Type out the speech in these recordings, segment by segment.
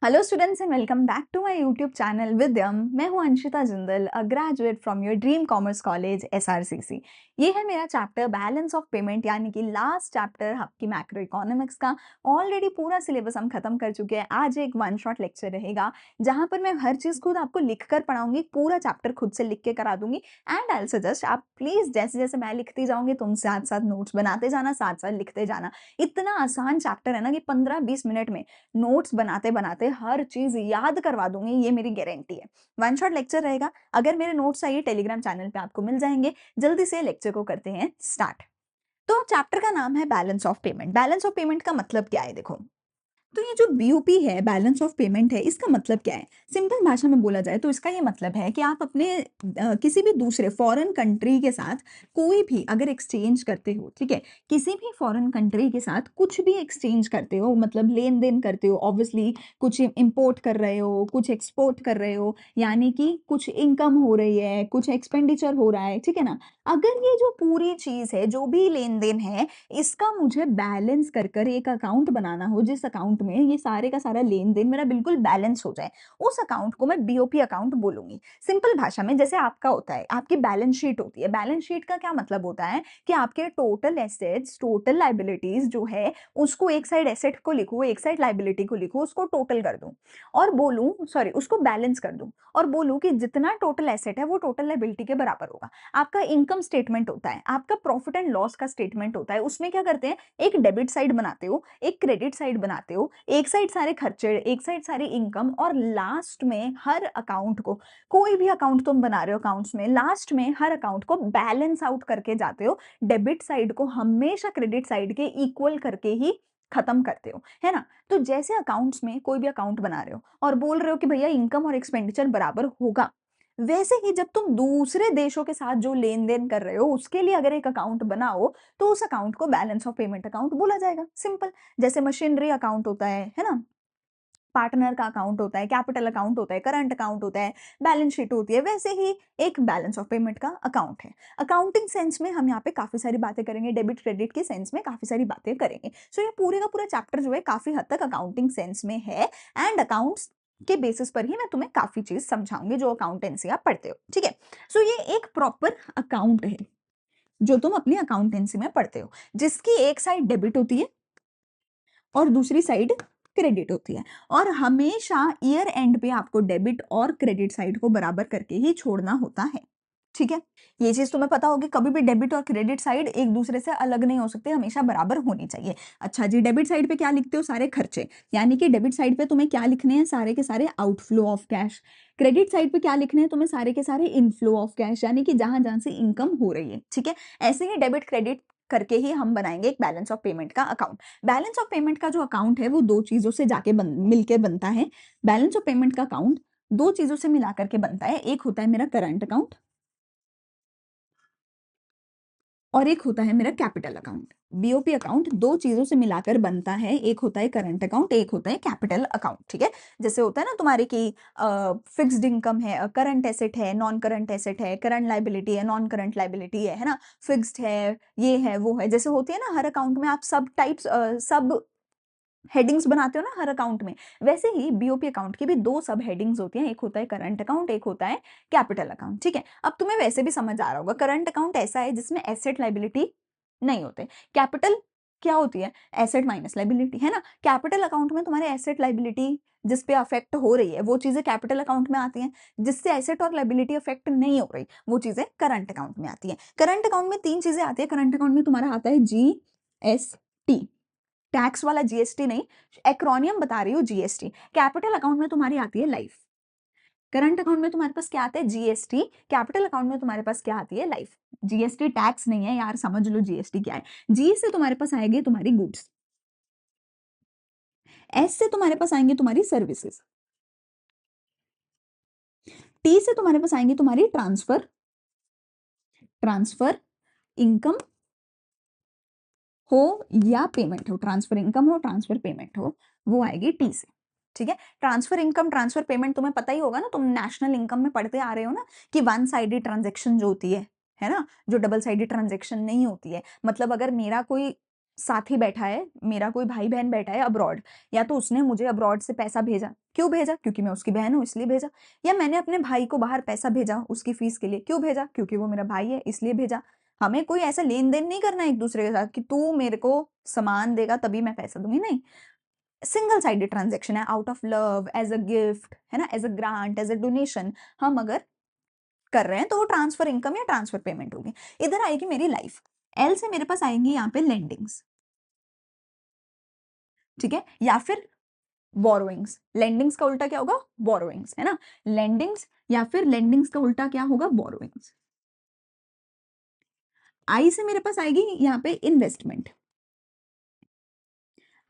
Hello students and welcome back to my YouTube channel Vidyam. मैं हूं Anshita Jindal, a graduate from your dream commerce college SRCC. ये है मेरा chapter balance of payment, यानी कि लास्ट चैप्टर आपकी मैक्रो इकोनॉमिक्स का। ऑलरेडी पूरा सिलेबस हम खत्म कर चुके हैं। आज एक वन शॉट लेक्चर रहेगा जहां पर मैं हर चीज खुद आपको लिख कर पढ़ाऊंगी, पूरा चैप्टर खुद से लिख के करा दूंगी। एंड आई सजेस्ट आप प्लीज जैसे जैसे मैं लिखती जाऊंगी तुम साथ साथ नोट्स बनाते जाना, साथ साथ लिखते जाना। इतना आसान चैप्टर है ना कि 15-20 मिनट में नोट्स बनाते बनाते हर चीज याद करवा दूंगी, ये मेरी गारंटी है। वन शॉट लेक्चर रहेगा। अगर मेरे नोट्स चाहिए टेलीग्राम चैनल पे आपको मिल जाएंगे। जल्दी से लेक्चर को करते हैं स्टार्ट। तो चैप्टर का नाम है balance of payment. Balance of payment का मतलब क्या है, देखो। तो ये जो बीओपी है, बैलेंस ऑफ पेमेंट है, इसका मतलब क्या है? सिंपल भाषा में बोला जाए तो इसका ये मतलब है कि आप अपने किसी भी दूसरे फॉरेन कंट्री के साथ कोई भी अगर एक्सचेंज करते हो, ठीक है, किसी भी फॉरेन कंट्री के साथ कुछ भी एक्सचेंज करते हो, मतलब लेन देन करते हो, ऑब्वियसली कुछ इंपोर्ट कर रहे हो, कुछ एक्सपोर्ट कर रहे हो, यानी कि कुछ इनकम हो रही है, कुछ एक्सपेंडिचर हो रहा है, ठीक है ना। अगर ये जो पूरी चीज है, जो भी लेन देन है, इसका मुझे बैलेंस कर कर एक अकाउंट बनाना हो, जिस अकाउंट में ये सारे का सारा लेन देन मेरा बिल्कुल बैलेंस हो जाए, उस अकाउंट को मैं बीओपी अकाउंट बोलूंगी। सिंपल भाषा में जैसे आपका होता है, आपकी बैलेंस शीट होती है। बैलेंस शीट का क्या मतलब होता है कि आपके टोटल एसेट्स, टोटल लाइबिलिटीज जो है, उसको एक साइड एसेट को लिखूं, एक साइड लाइबिलिटी को लिखूं, उसको टोटल कर दूं और बोलूं, सॉरी, उसको बैलेंस कर दूं और बोलूं कि जितना टोटल एसेट है वो टोटल लाइबिलिटी के बराबर होगा। आपका इनकम स्टेटमेंट होता है, आपका प्रॉफिट एंड लॉस का स्टेटमेंट होता है। उसमें क्या करते हैं, एक डेबिट साइड बनाते हो, एक क्रेडिट साइड बनाते हो, एक साइड सारे खर्चे, एक साइड सारी इनकम, और लास्ट में हर अकाउंट को, कोई भी अकाउंट तुम बना रहे हो अकाउंट्स में, लास्ट में हर अकाउंट को बैलेंस आउट करके जाते हो। डेबिट साइड को हमेशा क्रेडिट साइड के इक्वल करके ही खत्म करते हो, है ना। तो जैसे अकाउंट्स में कोई भी अकाउंट बना रहे हो और बोल रहे हो कि भैया इनकम और एक्सपेंडिचर बराबर होगा, वैसे ही जब तुम दूसरे देशों के साथ जो लेन देन कर रहे हो उसके लिए अगर एक अकाउंट बनाओ, तो उस अकाउंट को बैलेंस ऑफ पेमेंट अकाउंट बोला जाएगा। सिंपल। जैसे मशीनरी अकाउंट होता है ना, पार्टनर का अकाउंट होता है, कैपिटल अकाउंट होता है, करंट अकाउंट होता है, बैलेंस शीट होती है, वैसे ही एक बैलेंस ऑफ पेमेंट का अकाउंट है। अकाउंटिंग सेंस में हम यहाँ पे काफी सारी बातें करेंगे, डेबिट क्रेडिट के सेंस में काफी सारी बातें करेंगे। सो ये पूरे का पूरा चैप्टर जो है काफी हद तक अकाउंटिंग सेंस में है, एंड अकाउंट्स के बेसिस पर ही मैं तुम्हें काफी चीज समझाऊंगी जो अकाउंटेंसी आप पढ़ते हो, ठीक है। सो ये एक प्रॉपर अकाउंट है जो तुम अपनी अकाउंटेंसी में पढ़ते हो, जिसकी एक साइड डेबिट होती है और दूसरी साइड क्रेडिट होती है। और हमेशा ईयर एंड पे आपको डेबिट और क्रेडिट साइड को बराबर करके ही छोड़ना होता है, ठीक है। ये चीज तुम्हें पता होगी, कभी भी डेबिट और क्रेडिट साइड एक दूसरे से अलग नहीं हो सकते, हमेशा बराबर होनी चाहिए। अच्छा जी, डेबिट साइड पे क्या लिखते हो? सारे खर्चे, यानी कि डेबिट साइड पे तुम्हें क्या लिखने हैं? सारे के सारे outflow of cash. Credit side पे क्या लिखने हैं तुम्हें? सारे के सारे इनफ्लो ऑफ कैश, यानी कि जहां जहां से इनकम हो रही है, ठीक है। ऐसे ही डेबिट क्रेडिट करके ही हम बनाएंगे एक बैलेंस ऑफ पेमेंट का अकाउंट। बैलेंस ऑफ पेमेंट का जो अकाउंट है वो दो चीजों से जाके मिलके बनता है। बैलेंस ऑफ पेमेंट का अकाउंट दो चीजों से मिला करके बनता है। एक होता है मेरा करंट अकाउंट और एक होता है मेरा कैपिटल अकाउंट। बीओपी अकाउंट दो चीजों से मिलाकर बनता है, एक होता है करंट अकाउंट, एक होता है कैपिटल अकाउंट, ठीक है। जैसे होता है ना तुम्हारे की फिक्स्ड इनकम है, करंट एसेट है, नॉन करंट एसेट है, करंट लाइबिलिटी है, नॉन करंट लाइबिलिटी है ना, फिक्स्ड है, ये है वो है, जैसे होती है ना हर अकाउंट में आप सब टाइप्स, सब हेडिंग्स बनाते हो ना हर अकाउंट में, वैसे ही बीओपी अकाउंट की भी दो सब हेडिंग्स होती हैं, एक होता है करंट अकाउंट, एक होता है कैपिटल अकाउंट, ठीक है। अब तुम्हें वैसे भी समझ आ रहा होगा, करंट अकाउंट ऐसा है जिसमें एसेट लाइबिलिटी नहीं होते। कैपिटल क्या होती है? एसेट माइनस लाइबिलिटी, है ना। कैपिटल अकाउंट में तुम्हारे एसेट लाइबिलिटी जिस पे अफेक्ट हो रही है वो चीजें कैपिटल अकाउंट में आती हैं, जिससे एसेट और लाइबिलिटी अफेक्ट नहीं हो रही वो चीजें करंट अकाउंट में आती हैं। करंट अकाउंट में तीन चीजें आती है। करंट अकाउंट में तुम्हारा आता है जीएसटी, टैक्स वाला जीएसटी नहीं, एक्रोनियम बता रही हूँ, जीएसटी। कैपिटल अकाउंट में तुम्हारी आती है लाइफ। करंट अकाउंट में तुम्हारे पास क्या आता है? जीएसटी। कैपिटल अकाउंट में तुम्हारे पास क्या आती है? लाइफ। जीएसटी टैक्स नहीं है यार, समझ लो जीएसटी क्या है। जी से तुम्हारे पास आएगी तुम्हारी गुड्स, एस से तुम्हारे पास आएंगे तुम्हारी सर्विसेज, टी से तुम्हारे पास आएंगे तुम्हारी ट्रांसफर, ट्रांसफर इनकम हो या पेमेंट हो, ट्रांसफर इनकम हो, ट्रांसफर पेमेंट हो, वो आएगी टी से, ठीक है। ट्रांसफर इनकम, ट्रांसफर पेमेंट तुम्हें पता ही होगा ना, तुम नेशनल इनकम में पढ़ते आ रहे हो ना, कि वन साइडेड ट्रांजेक्शन जो होती है ना, जो डबल साइडेड ट्रांजेक्शन नहीं होती है। मतलब अगर मेरा कोई साथी बैठा है, मेरा कोई भाई-बहन बैठा है अब्रॉड, या तो उसने मुझे अब्रॉड से पैसा भेजा, क्यों भेजा? क्योंकि मैं उसकी बहन हूँ इसलिए भेजा, या मैंने अपने भाई को बाहर पैसा भेजा उसकी फीस के लिए, क्यों भेजा? क्योंकि वो मेरा भाई है इसलिए भेजा। हमें कोई ऐसा लेन-देन नहीं करना है एक-दूसरे के साथ कि तू मेरे को सामान देगा तभी मैं पैसा दूँगी, नहीं। सिंगल साइडेड ट्रांज़ैक्शन है, out of love, as a gift, है ना? As a grant, as a donation हम अगर कर रहे हैं तो वो ट्रांसफर इनकम या ट्रांसफर पेमेंट होगी। इधर आएगी मेरी लाइफ, एल से मेरे पास आएँगी यहाँ पे लेंडिंग्स, ठीक है? या फिर बोरोइंग्स। लेंडिंग्स का उल्टा क्या होगा? बोरोइंग्स, है ना? लेंडिंग्स या फिर लेंडिंग्स का उल्टा क्या होगा? बोरोइंग्स। आई से मेरे पास आएगी यहाँ पे इन्वेस्टमेंट।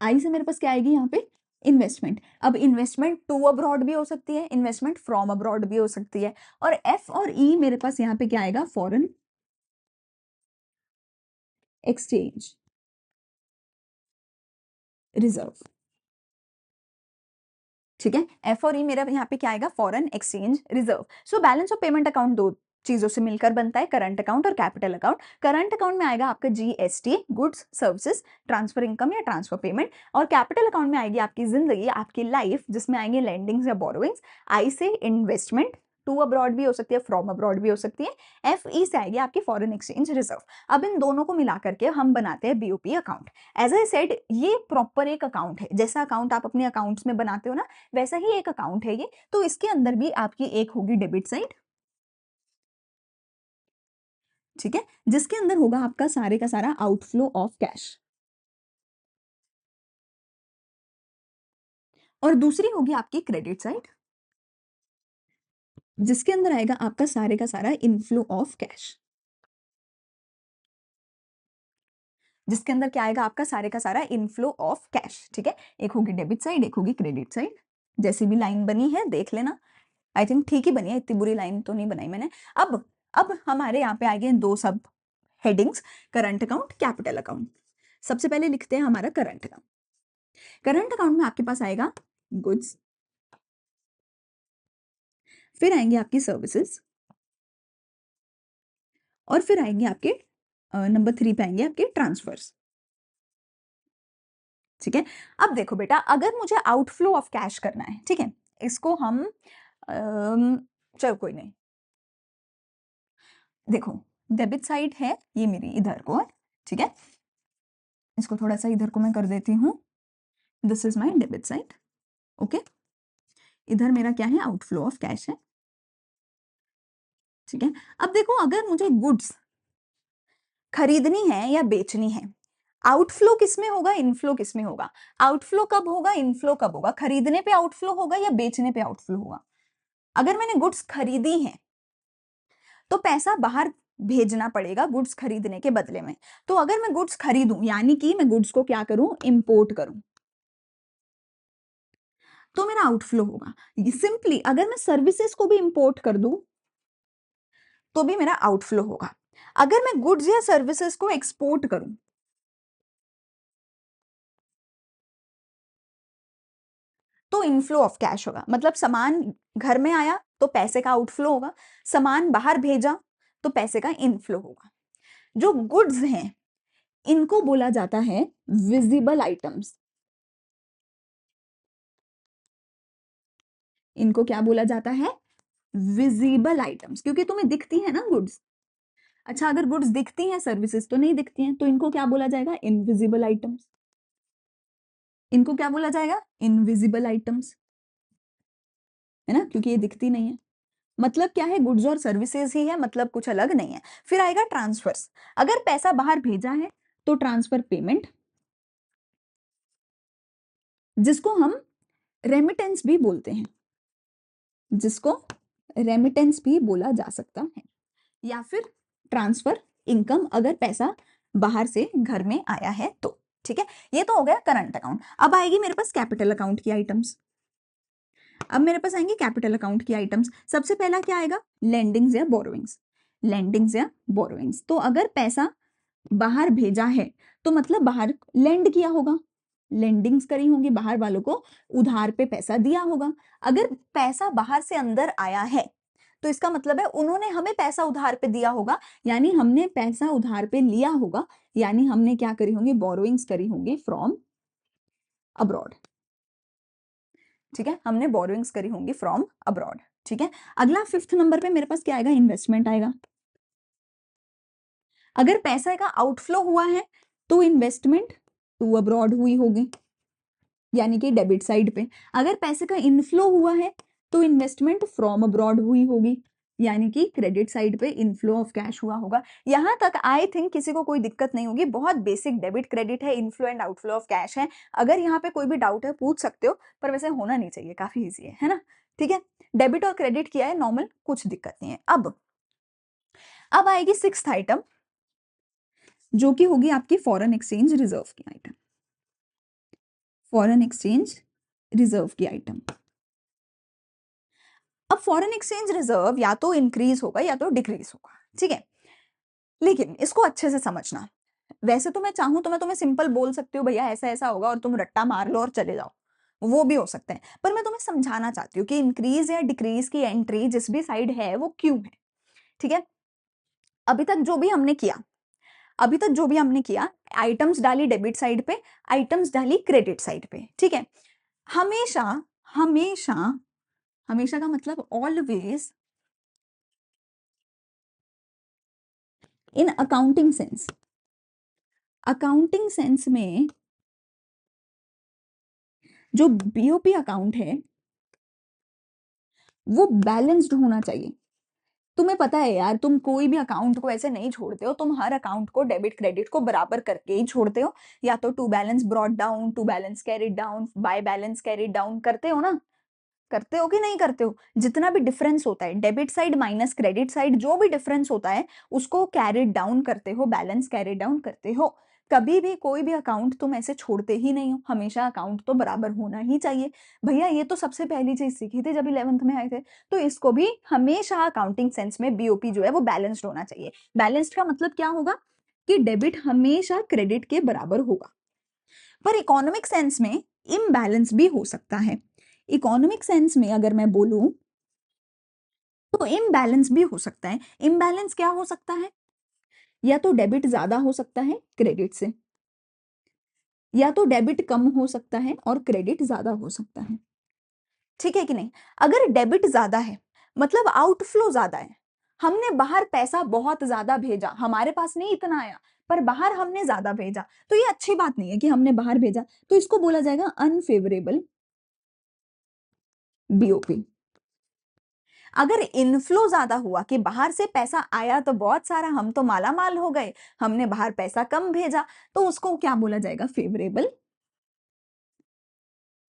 आई से मेरे पास क्या आएगी यहाँ पे? इन्वेस्टमेंट। अब इन्वेस्टमेंट टू अब्रॉड भी हो सकती है, इन्वेस्टमेंट फ्रॉम अब्रॉड भी हो सकती है। और एफ और ई मेरे पास यहाँ पे क्या आएगा? फॉरेन एक्सचेंज रिजर्व, ठीक है? एफ और ई मेरा यहाँ पे क्या आएगा? Foreign exchange reserve. So balance of payment account दो चीजों से मिलकर बनता है, करंट अकाउंट और कैपिटल अकाउंट। करंट अकाउंट में आएगा आपका GST, goods services, transfer income या ट्रांसफर पेमेंट, और कैपिटल अकाउंट में आएगी आपकी जिंदगी, आपकी लाइफ, जिसमें आएंगे लेंडिंग्स या बोरोइंग्स। आई से इन्वेस्टमेंट, टू अब्रॉड भी हो सकती है, फ्रॉम अब्रॉड भी हो सकती है। एफ ई से आएगी आपकी फॉरेन एक्सचेंज रिजर्व। अब इन दोनों को मिला करके हम बनाते हैं BOP account. As I said, ये प्रॉपर एक अकाउंट है, जैसा अकाउंट आप अपने अकाउंट्स में बनाते हो ना, वैसा ही एक अकाउंट है ये। तो इसके अंदर भी आपकी एक होगी डेबिट साइड, ठीक है, जिसके अंदर होगा आपका सारे का सारा आउटफ्लो ऑफ कैश, और दूसरी होगी आपकी क्रेडिट साइड, जिसके अंदर आएगा आपका सारे का सारा इनफ्लो ऑफ कैश, जिसके अंदर क्या आएगा? आपका सारे का सारा इनफ्लो ऑफ कैश, ठीक है। एक होगी डेबिट साइड, एक होगी क्रेडिट साइड। जैसी भी लाइन बनी है देख लेना, आई थिंक ठीक ही बनी है, इतनी बुरी लाइन तो नहीं बनाई मैंने। अब हमारे यहाँ पे आ गए दो सब headings, current account, capital account. सबसे पहले लिखते हैं हमारा करंट अकाउंट। करंट अकाउंट में आपके पास आएगा गुड्स, फिर आएंगे आपकी सर्विसेज, और फिर आएंगे आपके नंबर 3 पे आएंगे आपके ट्रांसफर्स, ठीक है। अब देखो बेटा, अगर मुझे आउटफ्लो ऑफ कैश करना है, ठीक है, इसको हम चलो कोई नहीं, देखो डेबिट साइड है ये मेरी इधर को है, ठीक है। इसको थोड़ा सा इधर को मैं कर देती हूँ, this is my debit side, okay. इधर मेरा क्या है? आउटफ्लो ऑफ कैश है, ठीक है। अब देखो, अगर मुझे गुड्स खरीदनी है या बेचनी है, आउटफ्लो किस में होगा? इनफ्लो किस में होगा? आउटफ्लो कब होगा? इनफ्लो कब होगा? खरीदने पे आउटफ्लो होगा या बेचने पे आउटफ्लो होगा? अगर मैंने गुड्स खरीदी है तो पैसा बाहर भेजना पड़ेगा गुड्स खरीदने के बदले में। तो अगर मैं गुड्स खरीदूं, यानी कि मैं गुड्स को क्या करूं? इंपोर्ट करूं, तो मेरा आउटफ्लो होगा। सिंपली अगर मैं सर्विसेज को भी इंपोर्ट कर दूं तो भी मेरा आउटफ्लो होगा। अगर मैं गुड्स या सर्विसेज को एक्सपोर्ट करूं तो इनफ्लो ऑफ कैश होगा। मतलब सामान घर में आया तो पैसे का आउटफ्लो होगा, सामान बाहर भेजा तो पैसे का इनफ्लो होगा। जो गुड्स हैं इनको बोला जाता है विजिबल आइटम्स। इनको क्या बोला जाता है? विजिबल आइटम्स, क्योंकि तुम्हें दिखती है ना गुड्स। अच्छा, अगर गुड्स दिखती हैं, सर्विसेज तो नहीं दिखती हैं, तो इनको क्या बोला जाएगा? Invisible items. इनको क्या बोला जाएगा? इनविजिबल आइटम्स, है ना, क्योंकि ये दिखती नहीं है। मतलब क्या है? गुड्स और सर्विसेज ही है, मतलब कुछ अलग नहीं है। फिर आएगा ट्रांसफर्स। अगर पैसा बाहर भेजा है तो ट्रांसफर पेमेंट, जिसको हम रेमिटेंस भी बोलते हैं, जिसको रेमिटेंस भी बोला जा सकता है, या फिर ट्रांसफर इनकम, अगर पैसा बाहर से घर में आया है तो, ठीक है। ये तो हो गया करंट अकाउंट। अब आएगी मेरे पास कैपिटल अकाउंट की आइटम्स। अब मेरे पास आएंगे कैपिटल अकाउंट की आइटम्स। सबसे पहला क्या आएगा? लेंडिंग्स या बोरोइंग्स। लेंडिंग्स या बोरोइंग्स, तो अगर पैसा बाहर भेजा है तो मतलब बाहर लेंड किया होगा, लेंडिंग्स करी होंगी, बाहर वालों को उधार पे पैसा दिया होगा। अगर पैसा बाहर से अंदर आया है तो इसका मतलब है उन्होंने हमें पैसा उधार पे दिया होगा, यानी हमने पैसा उधार पे लिया होगा, यानी हमने क्या करी होंगी, बोरोइंग्स करी होंगी फ्रॉम अब्रॉड। ठीक है, हमने बोरोइंग्स करी होंगी फ्रॉम अब्रॉड। ठीक है, अगला 5th नंबर पे मेरे पास क्या आएगा, इन्वेस्टमेंट आएगा। अगर पैसा का आउटफ्लो हुआ है तो इन्वेस्टमेंट टू अब्रॉड हुई होगी, यानी कि डेबिट साइड पे। अगर पैसे का इनफ्लो हुआ है तो इन्वेस्टमेंट फ्रॉम अब्रॉड हुई होगी, यानी कि क्रेडिट साइड पे इनफ्लो ऑफ कैश हुआ होगा। यहां तक आई थिंक किसी को कोई दिक्कत नहीं होगी, बहुत बेसिक डेबिट क्रेडिट है, inflow and outflow of cash है। अगर यहाँ पे कोई भी डाउट है पूछ सकते हो, पर वैसे होना नहीं चाहिए, काफी ईजी है ना। ठीक है, डेबिट और क्रेडिट किया है नॉर्मल, कुछ दिक्कत नहीं है। अब आएगी 6th आइटम, जो कि होगी आपकी फॉरेन एक्सचेंज रिजर्व की आइटम। फॉरेन एक्सचेंज रिजर्व की आइटम। अब फॉरेन एक्सचेंज रिजर्व या तो इंक्रीज होगा या तो डिक्रीज होगा, ठीक है, लेकिन इसको अच्छे से समझना। वैसे तो मैं चाहूं तो मैं तुम्हें सिंपल बोल सकती हूँ भैया ऐसा ऐसा होगा और तुम रट्टा मार लो और चले जाओ, वो भी हो सकता है, पर मैं तुम्हें समझाना चाहती हूँ कि इंक्रीज या डिक्रीज की एंट्री जिस भी साइड है वो क्यों है। ठीक है, अभी तक जो भी हमने किया, अभी तक जो भी हमने किया, आइटम्स डाली डेबिट साइड पे, आइटम्स डाली क्रेडिट साइड पे। ठीक है, हमेशा हमेशा हमेशा का मतलब always in accounting sense, accounting sense में जो बीओपी अकाउंट है वो बैलेंस्ड होना चाहिए। तुम्हें पता है यार, तुम कोई भी अकाउंट को ऐसे नहीं छोड़ते हो, तुम हर अकाउंट को डेबिट क्रेडिट को बराबर करके ही छोड़ते हो, या तो to balance brought down, to balance carried down, by balance carried down करते हो ना, करते हो कि नहीं करते हो। जितना भी डिफरेंस होता है debit side minus credit side, जो भी डिफरेंस होता है उसको कैरिड डाउन करते हो, बैलेंस कैरिड डाउन करते हो। कभी भी कोई भी अकाउंट तुम ऐसे छोड़ते ही नहीं हो, हमेशा अकाउंट तो बराबर होना ही चाहिए। भैया ये तो सबसे पहली चीज सीखी थी जब 11th में आए थे, तो इसको भी हमेशा अकाउंटिंग सेंस में बीओपी जो है वो बैलेंस्ड होना चाहिए। बैलेंस्ड का मतलब क्या होगा कि डेबिट हमेशा क्रेडिट के बराबर होगा। पर इकोनॉमिक सेंस में इम्बैलेंस भी हो सकता है। इकोनॉमिक सेंस में अगर मैं बोलूं तो इम्बैलेंस भी हो सकता है। इम्बैलेंस क्या हो सकता है, या तो डेबिट ज्यादा हो सकता है क्रेडिट से, या तो डेबिट कम हो सकता है और क्रेडिट ज्यादा हो सकता है। ठीक है कि नहीं। अगर डेबिट ज्यादा है मतलब आउटफ्लो ज्यादा है, हमने बाहर पैसा बहुत ज्यादा भेजा, हमारे पास नहीं इतना आया, पर बाहर हमने ज्यादा भेजा, तो ये अच्छी बात नहीं है कि हमने बाहर भेजा, तो इसको बोला जाएगा अनफेवरेबल बीओपी। अगर इनफ्लो ज्यादा हुआ कि बाहर से पैसा आया तो बहुत सारा, हम तो माला माल हो गए, हमने बाहर पैसा कम भेजा, तो उसको क्या बोला जाएगा, फेवरेबल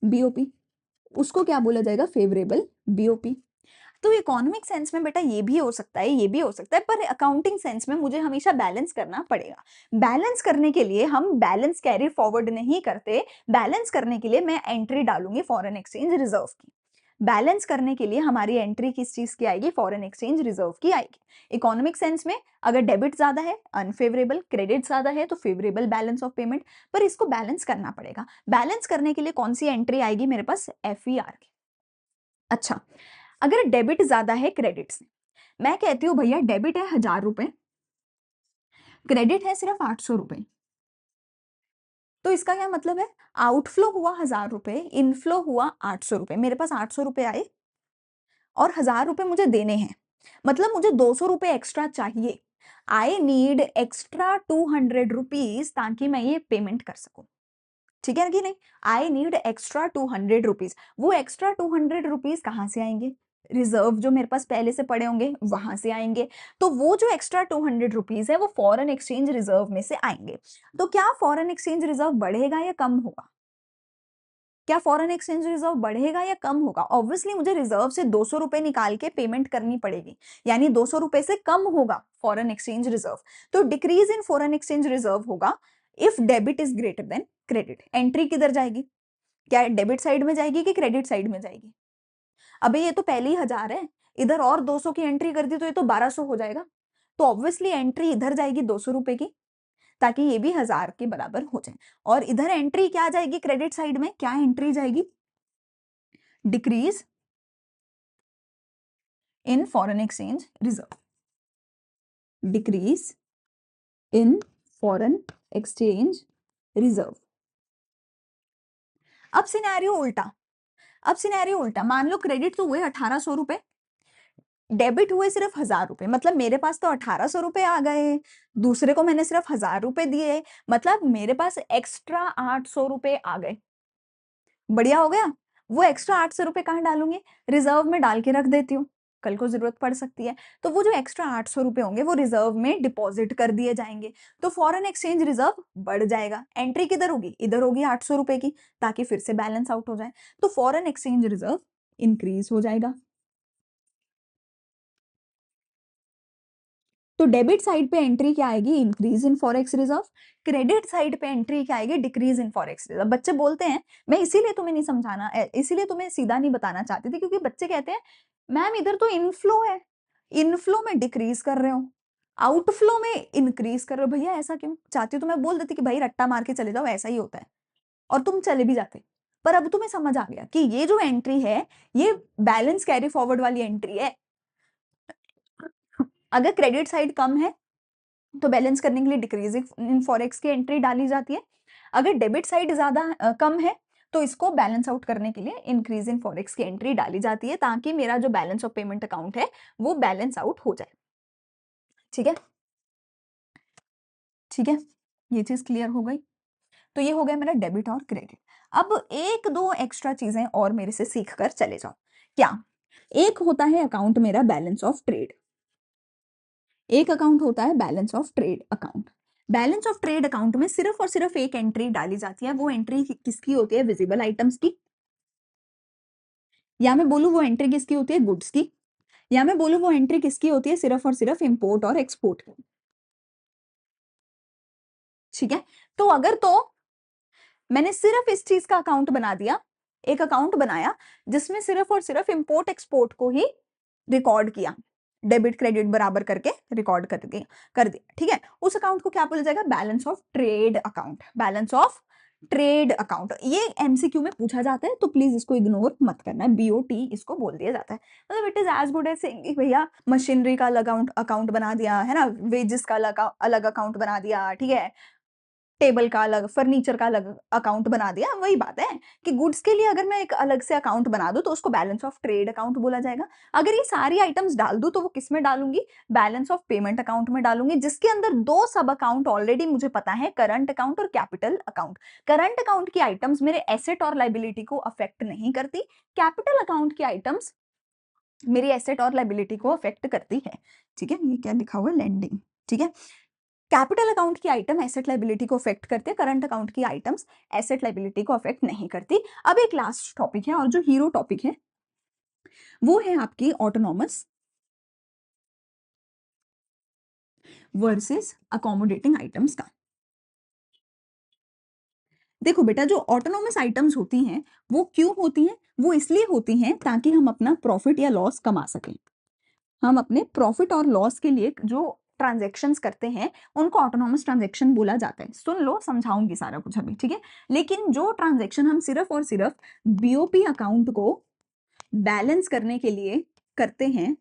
बीओपी। उसको क्या बोला जाएगा, फेवरेबल बीओपी। तो इकोनॉमिक सेंस में बेटा ये भी हो सकता है, ये भी हो सकता है, पर अकाउंटिंग सेंस में मुझे हमेशा बैलेंस करना पड़ेगा। बैलेंस करने के लिए हम बैलेंस कैरी फॉरवर्ड नहीं करते, बैलेंस करने के लिए मैं एंट्री डालूंगी फॉरेन एक्सचेंज रिजर्व की। बैलेंस करने के लिए हमारी एंट्री किस चीज की आएगी, फॉरेन एक्सचेंज रिजर्व की आएगी। इकोनॉमिक सेंस में अगर डेबिट ज्यादा है अनफेवरेबल, क्रेडिट ज्यादा है तो फेवरेबल बैलेंस ऑफ पेमेंट, पर इसको बैलेंस करना पड़ेगा। बैलेंस करने के लिए कौन सी एंट्री आएगी मेरे पास, एफईआर की। अच्छा, अगर डेबिट ज्यादा है क्रेडिट से, मैं कहती हूँ भैया डेबिट है 1000 रुपए, क्रेडिट है सिर्फ 800 रुपए, तो इसका क्या मतलब है, आउटफ्लो हुआ 1000 रुपए, इनफ्लो हुआ 800 रुपए, मेरे पास 800 रुपए आए और 1000 रुपए मुझे देने हैं, मतलब मुझे 200 रुपए एक्स्ट्रा चाहिए। आई नीड एक्स्ट्रा 200 रुपीज ताकि मैं ये पेमेंट कर सकूं। ठीक है कि नहीं, आई नीड एक्स्ट्रा 200 रुपीज। वो एक्स्ट्रा 200 रुपीज कहाँ से आएंगे, रिजर्व जो मेरे पास पहले से पड़े होंगे वहां से आएंगे। तो वो जो एक्स्ट्रा 200 रुपीज है वो फॉरेन एक्सचेंज रिजर्व में से आएंगे। तो क्या फॉरेन एक्सचेंज रिजर्व बढ़ेगा या कम होगा, क्या फॉरेन एक्सचेंज रिजर्व बढ़ेगा या कम होगा। ऑब्वियसली मुझे रिजर्व से 200 रुपए निकाल के पेमेंट करनी पड़ेगी, यानी 200 रुपए से कम होगा फॉरेन एक्सचेंज रिजर्व। तो decrease in foreign exchange reserve होगा if debit is greater than credit. Entry किधर जाएगी, क्या डेबिट साइड में जाएगी कि क्रेडिट साइड में जाएगी। अबे ये तो पहले ही 1000 है, इधर और 200 की एंट्री कर दी तो ये तो 1200 हो जाएगा। तो ऑब्वियसली एंट्री इधर जाएगी 200 रुपए की, ताकि ये भी 1000 के बराबर हो जाए। और इधर एंट्री क्या जाएगी, क्रेडिट साइड में क्या एंट्री जाएगी, decrease in foreign exchange reserve, decrease in foreign exchange reserve. अब सिनेरियो उल्टा, मान लो क्रेडिट तो हुए 1800 रुपए, डेबिट हुए सिर्फ 1000 रुपए, मतलब मेरे पास तो 1800 रुपए आ गए, दूसरे को मैंने सिर्फ 1000 रुपए दिए, मतलब मेरे पास एक्स्ट्रा 800 रुपए आ गए। बढ़िया हो गया। वो एक्स्ट्रा 800 रुपए कहाँ डालूंगी? रिजर्व में डाल के रख देती हूँ, कल को जरूरत पड़ सकती है। तो वो जो एक्स्ट्रा 800 रुपए होंगे वो रिजर्व में डिपॉजिट कर दिए जाएंगे, तो फॉरेन एक्सचेंज रिजर्व बढ़ जाएगा। एंट्री किधर होगी? इधर होगी 800 रुपए की, ताकि फिर से बैलेंस आउट हो जाए, तो फॉरेन एक्सचेंज रिजर्व इंक्रीज हो जाएगा। तो डेबिट साइड पे एंट्री क्या आएगी? Increase in forex reserve. Credit side पे एंट्री क्या आएगी? Decrease in forex reserve. बच्चे बोलते हैं, मैं इसीलिए तुम्हें नहीं समझाना, इसीलिए तुम्हें सीधा नहीं बताना चाहती थी, क्योंकि बच्चे कहते हैं मैम इधर तो इनफ्लो है, इनफ्लो में डिक्रीज कर रहे हो, आउटफ्लो में इंक्रीज कर रहे हो। भैया ऐसा क्यों? चाहती तो मैं बोल देती कि भाई रट्टा मार के चले जाओ, ऐसा ही होता है, और तुम चले भी जाते। पर अब तुम्हें समझ आ गया कि ये जो एंट्री है ये बैलेंस कैरी फॉरवर्ड वाली एंट्री है। अगर क्रेडिट साइड कम है तो बैलेंस करने के लिए डिक्रीज इन फॉरेक्स की एंट्री डाली जाती है। अगर डेबिट साइड ज्यादा कम है तो इसको बैलेंस आउट करने के लिए इंक्रीज इन फॉरेक्स की एंट्री डाली जाती है, ताकि मेरा जो बैलेंस ऑफ पेमेंट अकाउंट है वो बैलेंस आउट हो जाए। ठीक है, ठीक है, ये चीज क्लियर हो गई। तो ये हो गया मेरा डेबिट और क्रेडिट। अब एक दो एक्स्ट्रा चीजें और मेरे से सीख कर चले जाओ। क्या? एक होता है अकाउंट मेरा बैलेंस ऑफ ट्रेड, एक अकाउंट होता है balance of trade account. Balance of trade account में सिर्फ और सिर्फ एक एंट्री डाली जाती है, वो एंट्री किसकी होती है? विजिबल आइटम्स की। या मैं बोलूं वो एंट्री किसकी होती है? गुड्स की। या मैं बोलूं वो एंट्री किसकी होती है? सिर्फ और सिर्फ इंपोर्ट और एक्सपोर्ट की। ठीक है, तो अगर तो मैंने सिर्फ इस चीज का अकाउंट बना दिया, एक अकाउंट बनाया जिसमें सिर्फ और सिर्फ इंपोर्ट एक्सपोर्ट को ही रिकॉर्ड किया, डेबिट क्रेडिट बराबर करके रिकॉर्ड कर दिया, ठीक है, उस अकाउंट को क्या बोला जाएगा? Balance of trade account. Balance of trade account, ये एमसीक्यू में पूछा जाता है, तो प्लीज इसको इग्नोर मत करना है, बीओटी इसको बोल दिया जाता है। मतलब it is as good as saying भैया मशीनरी का अलग अकाउंट बना दिया है ना, वेजेस का अलग अकाउंट बना दिया, ठीक है, टेबल का अलग, फर्नीचर का अलग अकाउंट बना दिया। वही बात है कि गुड्स के लिए अगर मैं एक अलग से अकाउंट बना दूं तो उसको बैलेंस ऑफ ट्रेड अकाउंट बोला जाएगा। अगर ये सारी आइटम्स डाल दूं तो वो किस में डालूंगी? बैलेंस ऑफ पेमेंट अकाउंट में डालूंगी, जिसके अंदर दो सब अकाउंट ऑलरेडी मुझे पता है, करंट अकाउंट और कैपिटल अकाउंट। करंट अकाउंट की आइटम्स मेरे एसेट और लाइबिलिटी को अफेक्ट नहीं करती, कैपिटल अकाउंट की आइटम्स मेरी एसेट और लाइबिलिटी को अफेक्ट करती है। ठीक है, ये क्या लिखा हुआ है? लेंडिंग। ठीक है, कैपिटल अकाउंट की आइटम एसेट लाइबिलिटी को अफेक्ट करते हैं, करंट अकाउंट की आइटम्स एसेट लाइबिलिटी को अफेक्ट नहीं करती। अब एक लास्ट टॉपिक है, और जो हीरो टॉपिक है वो है आपकी ऑटोनॉमस वर्सेस अकोमोडेटिंग आइटम्स का। देखो बेटा, जो ऑटोनॉमस आइटम्स होती हैं वो क्यों होती हैं? वो इसलिए होती हैं ताकि हम अपना प्रॉफिट या लॉस कमा सकें। हम अपने प्रॉफिट और लॉस के लिए जो ट्रांजैक्शंस करते हैं उनको ऑटोनॉमस ट्रांजैक्शन बोला जाता है। सुन लो, समझाऊंगी सारा कुछ अभी, ठीक है। लेकिन जो ट्रांजैक्शन हम सिर्फ और सिर्फ बीओपी अकाउंट को बैलेंस करने के लिए करते हैं,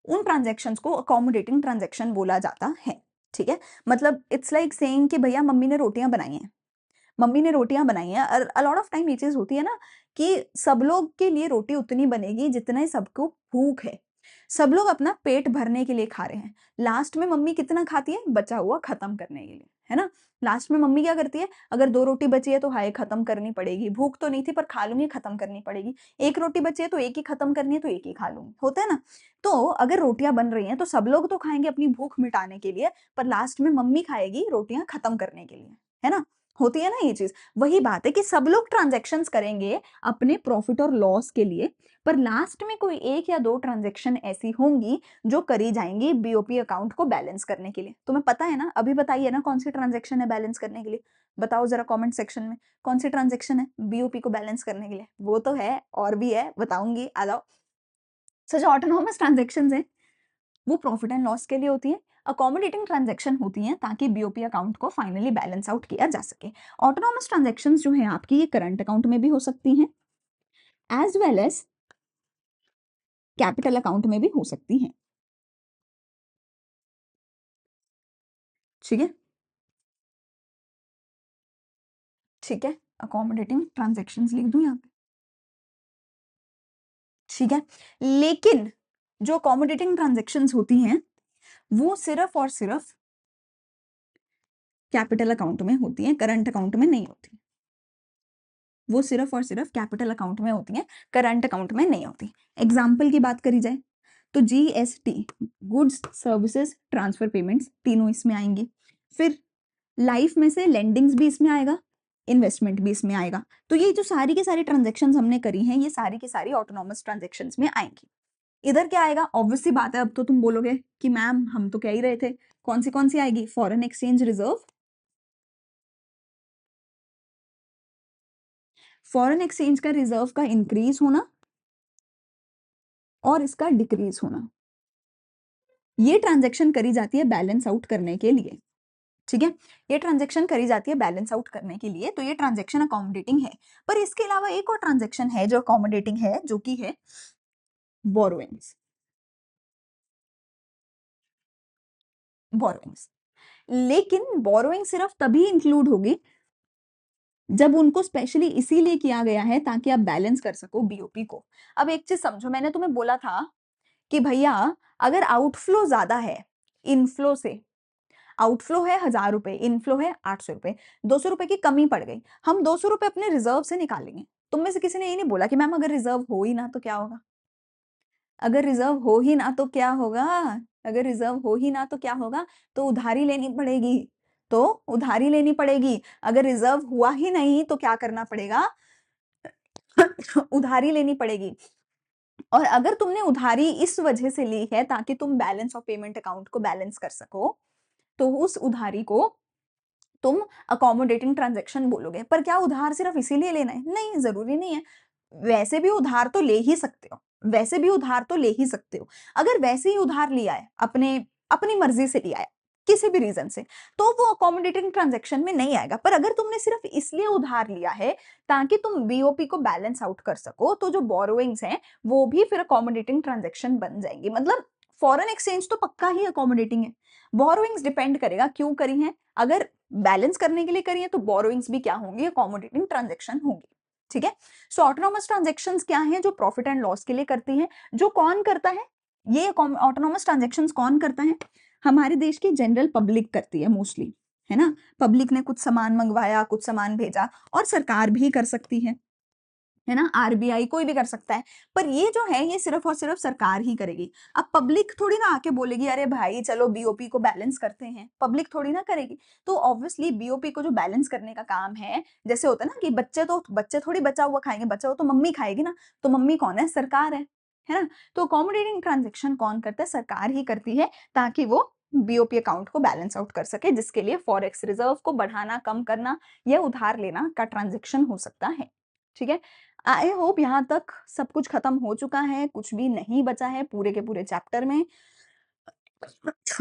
उन ट्रांजैक्शंस को अकोमोडेटिंग ट्रांजैक्शन बोला जाता है। ठीक है, मतलब इट्स लाइक सेइंग कि भैया मम्मी ने रोटियां बनाई हैं, मम्मी ने रोटियां बनाई हैं, अलॉट ऑफ टाइम ये चीज होती है ना कि सब लोग के लिए रोटी उतनी बनेगी जितना सबको भूख है, सब लोग अपना पेट भरने के लिए खा रहे हैं। लास्ट में मम्मी कितना खाती है? बचा हुआ खत्म करने के लिए, है ना। लास्ट में मम्मी क्या करती है? अगर दो रोटी बची है तो हाय खत्म करनी पड़ेगी, भूख तो नहीं थी पर खा लूंगी, खत्म करनी पड़ेगी। एक रोटी बची है तो एक ही खत्म करनी है तो एक ही खा लूंगी, होता है ना। तो अगर रोटियां बन रही हैं तो सब लोग तो खाएंगे अपनी भूख मिटाने के लिए, पर लास्ट में मम्मी खाएगी रोटियां खत्म करने के लिए, है ना। होती है ना ये चीज। वही बात है कि सब लोग ट्रांजेक्शन्स करेंगे अपने प्रॉफिट और लॉस के लिए, पर लास्ट में कोई एक या दो ट्रांजेक्शन ऐसी होंगी जो करी जाएंगी बीओपी अकाउंट को बैलेंस करने के लिए। तुम्हें पता है ना, अभी बताइए ना कौन सी ट्रांजेक्शन है बैलेंस करने के लिए? बताओ जरा कमेंट सेक्शन में, कौन सी ट्रांजेक्शन है बीओपी को बैलेंस करने के लिए? वो तो है, और भी है, बताऊंगी, आ जाओ। सो जो ऑटोनॉमस ट्रांजेक्शन है वो प्रॉफिट एंड लॉस के लिए होती है, अकोमोडेटिंग ट्रांजैक्शन होती हैं ताकि बीओपी अकाउंट को फाइनली बैलेंस आउट किया जा सके। ऑटोनॉमस ट्रांजैक्शंस जो है आपकी, ये करंट अकाउंट में भी हो सकती हैं as well as capital account में भी हो सकती हैं। ठीक है, ठीक है, अकोमोडेटिंग ट्रांजैक्शंस लिख दूं यहाँ पे। ठीक है, लेकिन जो अकोमोडेटिंग ट्रांजैक्शंस होती हैं वो सिर्फ और सिर्फ कैपिटल अकाउंट में होती हैं, करंट अकाउंट में नहीं होती। वो सिर्फ और सिर्फ कैपिटल अकाउंट में होती हैं, करंट अकाउंट में नहीं होती। एग्जाम्पल की बात करी जाए तो GST, goods services transfer payments, तीनों इसमें आएंगे। फिर लाइफ में से लेंडिंग्स भी इसमें आएगा, इन्वेस्टमेंट भी इसमें आएगा। तो ये जो सारी की सारी ट्रांजेक्शन हमने करी हैं, ये सारी की सारी ऑटोनॉमस ट्रांजेक्शन में आएंगी। इधर क्या आएगा, ऑब्वियस सी बात है, अब तो तुम बोलोगे कि मैम हम तो कह ही रहे थे, कौन सी आएगी, foreign exchange reserve, foreign exchange का रिजर्व का इंक्रीज होना और इसका डिक्रीज होना। ये ट्रांजैक्शन करी जाती है बैलेंस आउट करने के लिए। ठीक है, ये ट्रांजैक्शन करी जाती है बैलेंस आउट करने के लिए, तो ये ट्रांजैक्शन अकोमोडेटिंग है। पर इसके अलावा एक और ट्रांजैक्शन है जो अकोमोडेटिंग है, जो कि है बोरोइंग्स। बोरोइंग्स, लेकिन बोरोइंग सिर्फ तभी इंक्लूड होगी जब उनको स्पेशली इसीलिए किया गया है ताकि आप बैलेंस कर सको बीओपी को। अब एक चीज समझो, मैंने तुम्हें बोला था कि भैया अगर आउटफ्लो ज्यादा है इनफ्लो से, आउटफ्लो है 1000 रुपए, इनफ्लो है 800 रुपए, 200 रुपए की कमी पड़ गई, हम 200 रुपए अपने रिजर्व से निकालेंगे। तुम में से किसी ने ये नहीं बोला कि मैम अगर रिजर्व हो ही ना तो क्या होगा, अगर रिजर्व हो ही ना तो क्या होगा, अगर रिजर्व हो ही ना तो क्या होगा, तो उधारी लेनी पड़ेगी, तो उधारी लेनी पड़ेगी। अगर रिजर्व हुआ ही नहीं तो क्या करना पड़ेगा, उधारी लेनी पड़ेगी। और अगर तुमने उधारी इस वजह से ली है ताकि तुम बैलेंस ऑफ पेमेंट अकाउंट को बैलेंस कर सको, तो उस उधारी को तुम अकोमोडेटिंग ट्रांजैक्शन बोलोगे। पर क्या उधार सिर्फ इसीलिए लेना है? नहीं, जरूरी नहीं है। वैसे भी उधार तो ले ही सकते हो, वैसे भी उधार तो ले ही सकते हो। अगर वैसे ही उधार लिया है, अपने अपनी मर्जी से लिया है, किसी भी रीजन से, तो वो अकोमोडेटिंग ट्रांजैक्शन में नहीं आएगा। पर अगर तुमने सिर्फ इसलिए उधार लिया है ताकि तुम बीओपी को बैलेंस आउट कर सको, तो जो बोरोइंग्स हैं वो भी फिर अकोमोडेटिंग ट्रांजैक्शन बन जाएंगी। मतलब फॉरेन एक्सचेंज तो पक्का ही अकोमोडेटिंग है, बोरोइंग्स डिपेंड करेगा क्यों करी है। अगर बैलेंस करने के लिए करी है तो बोरोइंग्स भी क्या होंगी, अकोमोडेटिंग ट्रांजैक्शन होंगी। ठीक है, सो ऑटोनॉमस ट्रांजैक्शंस क्या हैं, जो प्रॉफिट एंड लॉस के लिए करती हैं। जो कौन करता है ये ऑटोनॉमस ट्रांजैक्शंस, कौन करता है, हमारे देश की जनरल पब्लिक करती है मोस्टली, है ना। पब्लिक ने कुछ सामान मंगवाया, कुछ सामान भेजा, और सरकार भी कर सकती है ना, आरबीआई कोई भी कर सकता है। पर ये जो है ये सिर्फ और सिर्फ सरकार ही करेगी। अब पब्लिक थोड़ी ना आके बोलेगी अरे भाई चलो बीओपी को बैलेंस करते हैं, पब्लिक थोड़ी ना करेगी। तो ऑब्वियसली बीओपी को जो बैलेंस करने का काम है, जैसे होता है ना कि बच्चे थोड़ी बचा हुआ खाएंगे, बचा हुआ तो मम्मी खाएगी ना, तो मम्मी कौन है, सरकार है ना। तो अकोमोडेटिंग ट्रांजेक्शन कौन करता है, सरकार ही करती है, ताकि वो बीओपी अकाउंट को बैलेंस आउट कर सके, जिसके लिए फॉरेक्स रिजर्व को बढ़ाना, कम करना या उधार लेना का ट्रांजेक्शन हो सकता है। ठीक है, आई होप यहाँ तक सब कुछ खत्म हो चुका है, कुछ भी नहीं बचा है पूरे के पूरे चैप्टर में।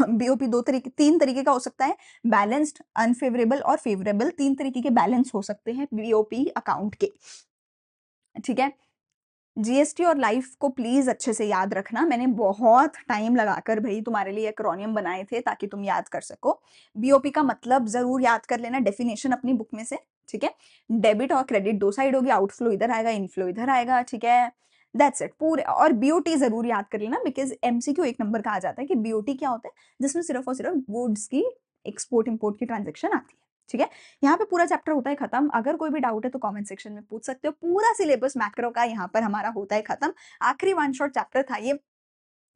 बीओपी तीन तरीके का हो सकता है, बैलेंस्ड, अनफेवरेबल और फेवरेबल, तीन तरीके के बैलेंस हो सकते हैं बीओपी अकाउंट के। ठीक है, जीएसटी और लाइफ को प्लीज अच्छे से याद रखना। मैंने बहुत टाइम लगाकर भाई तुम्हारे लिए एक्रोनियम बनाए थे ताकि तुम याद कर सको। बीओपी का मतलब जरूर याद कर लेना, डेफिनेशन अपनी बुक में से। ठीक है, डेबिट और क्रेडिट दो साइड होगी, आउटफ्लो इधर आएगा, इनफ्लो इधर आएगा। ठीक है, दैट्स इट पूरे। और बीओटी जरूर याद कर लेना, बिकॉज एमसीक्यू एक नंबर कहा जाता है कि बीओटी क्या होता है, जिसमें सिर्फ और सिर्फ गुड्स की एक्सपोर्ट इंपोर्ट की ट्रांजेक्शन आती है। ठीक है, यहाँ पे पूरा चैप्टर होता है खत्म। अगर कोई भी डाउट है तो कमेंट सेक्शन में पूछ सकते हो। पूरा सिलेबस मैक्रो का यहाँ पर हमारा होता है खत्म। आखिरी वन शॉट चैप्टर था ये।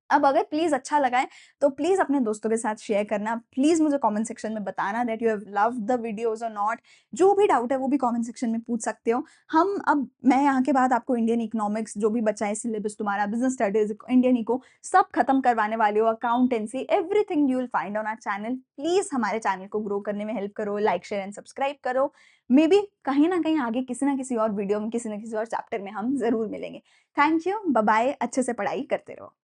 अब अगर प्लीज अच्छा लगा है तो प्लीज अपने दोस्तों के साथ शेयर करना। प्लीज मुझे कमेंट सेक्शन में बताना that you have loved the videos और नॉट। जो भी डाउट है वो भी कमेंट सेक्शन में पूछ सकते हो। अब मैं यहाँ के बाद आपको इंडियन इकोनॉमिक्स जो भी बचा है सिलेबस तुम्हारा, बिजनेस स्टडीज, इंडियन इको, सब खत्म करवाने वाले हो, accountancy, everything you will find on our channel. Please हमारे चैनल को ग्रो करने में हेल्प करो, लाइक शेयर एंड सब्सक्राइब करो। मे बी कहीं ना कहीं आगे किसी ना किसी और वीडियो में, किसी ना किसी और चैप्टर में हम जरूर मिलेंगे। थैंक यू, बाय बाय, अच्छे से पढ़ाई करते रहो।